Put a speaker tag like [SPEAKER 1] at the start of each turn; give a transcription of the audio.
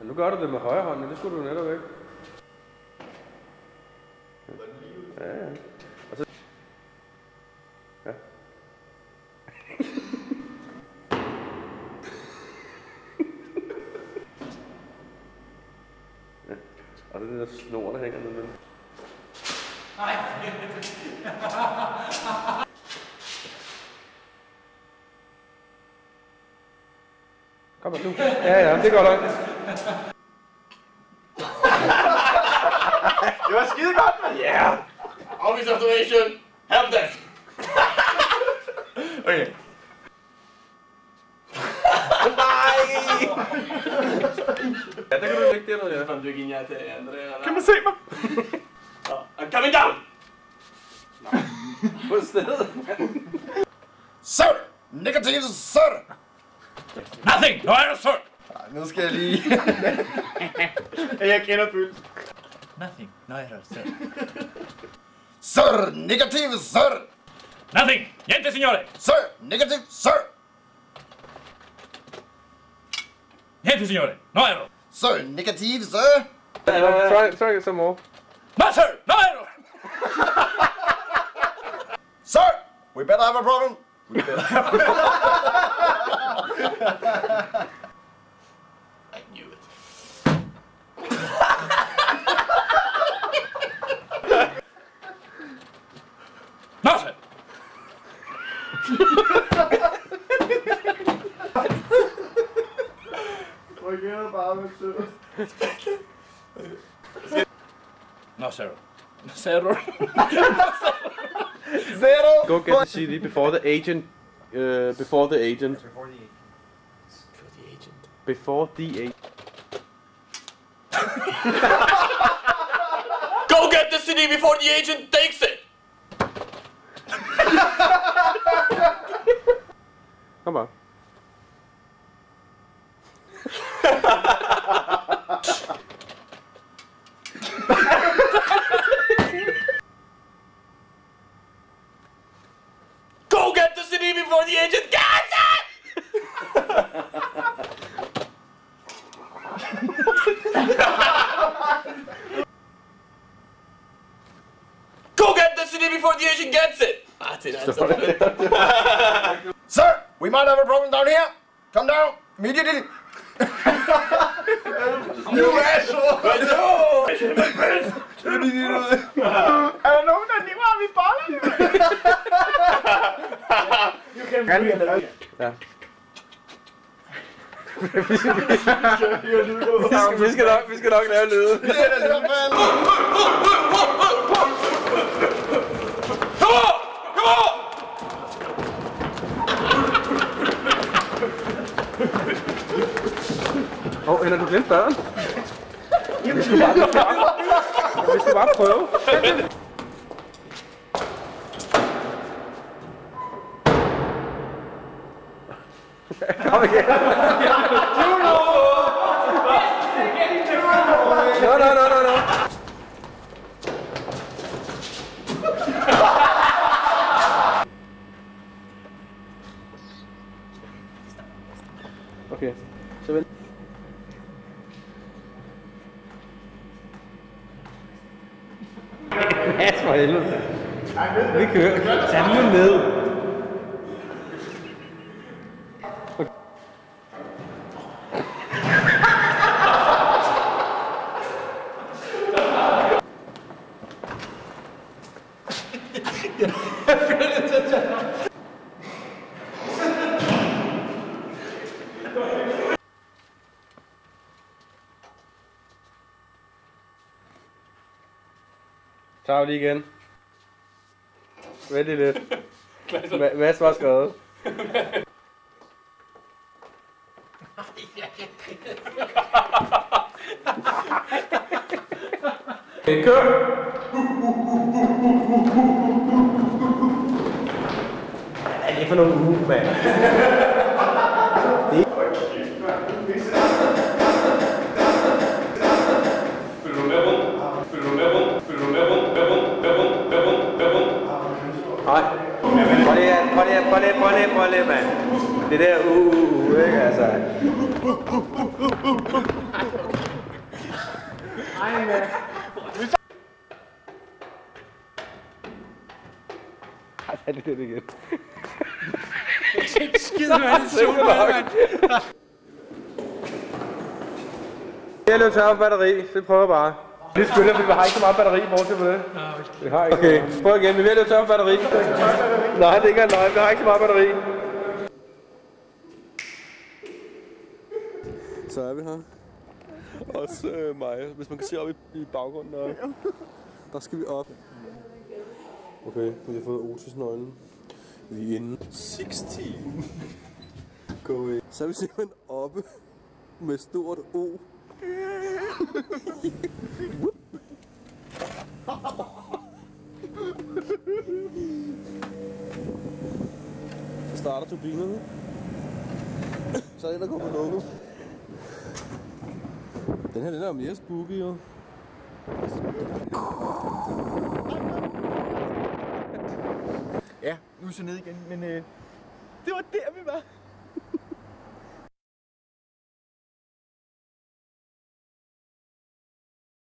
[SPEAKER 1] Ja, nu gør du det med højre hånd, men det skulle du netop ikke. Ja, ja. Og så... Ja. Ja. Og det er den der snor, der hænger ned med.
[SPEAKER 2] Nej.
[SPEAKER 1] Kom nu. Ja, det går nok.
[SPEAKER 3] Det var skide godt, man.
[SPEAKER 2] Yeah. Office observation. Help desk.
[SPEAKER 3] Okay.
[SPEAKER 2] Nej.
[SPEAKER 1] Ja, der kan du lægge det noget, ja.
[SPEAKER 2] Fan, du gick in till Andrea.
[SPEAKER 3] Kan man se mig?
[SPEAKER 2] I'm coming down.
[SPEAKER 1] På stedet.
[SPEAKER 3] Sir! Negative, sir!
[SPEAKER 2] Nothing. No error, sir.
[SPEAKER 3] Nu skal jeg lige... jeg kender følelsen.
[SPEAKER 2] Nothing. No error, sir.
[SPEAKER 3] Sir! Negative, sir!
[SPEAKER 2] Nothing. Niente, signore.
[SPEAKER 3] Sir! Negative, sir!
[SPEAKER 2] Niente, signore. No error.
[SPEAKER 3] Sir! Negative, sir!
[SPEAKER 1] Try some more.
[SPEAKER 2] No, sir. No error.
[SPEAKER 3] Sir! We better have a problem. We better have a problem.
[SPEAKER 2] I knew it. No, sir. No, sir. Zero.
[SPEAKER 3] Zero!
[SPEAKER 1] Go get the CD before the agent. Before the agent.
[SPEAKER 2] For the agent.
[SPEAKER 1] Before the agent.
[SPEAKER 2] Go get the CD before the agent takes it.
[SPEAKER 1] Kom bare.
[SPEAKER 2] Go get the CD before the agent gets it. Go get the CD before the agent gets it.
[SPEAKER 3] Sir! We might have a problem down here. Come down immediately.
[SPEAKER 2] You asshole!
[SPEAKER 3] Er der nogen, der lige har mit bolle?
[SPEAKER 1] Ja. vi skal nok lave lyde.
[SPEAKER 2] Come on! Come on!
[SPEAKER 1] Eller du glemte døren. Vi skal bare prøve. Kom igen. No. Okay, så vel. Mads for helvede. Vi kører. Tag nu ned. Tager vi lige igen. Vældig lidt. Mads var skrevet. Kør! Hvad er det for nogle uge, mand? Nej. Prøv lige, mand. Det der ikke altså. Ej, mand. Ej, det er det igen.
[SPEAKER 4] Skid, mand. Super, mand.
[SPEAKER 1] Jeg løber tør for batteri, så vi prøver bare. Vi skylder, for vi har ikke så meget batteri, bortset på det. Vi har ikke. Okay, prøv igen. Vi er ved at løbe tør for batteri. Nej, det er ikke en løgn. Vi har ikke så meget batteri.
[SPEAKER 5] Så er vi her. Også mig. Hvis man kan se op i baggrunden, der skal vi op. Okay, vi har fået Otis-nøglen. Vi er inde. 16. Go away. Så er vi simpelthen oppe med stort O. Så starter turbinerne. Så er det, der går på lukket. Den her, den er jo mere spooky, jo.
[SPEAKER 4] Ja, nu er vi så ned igen, men det var der, vi var.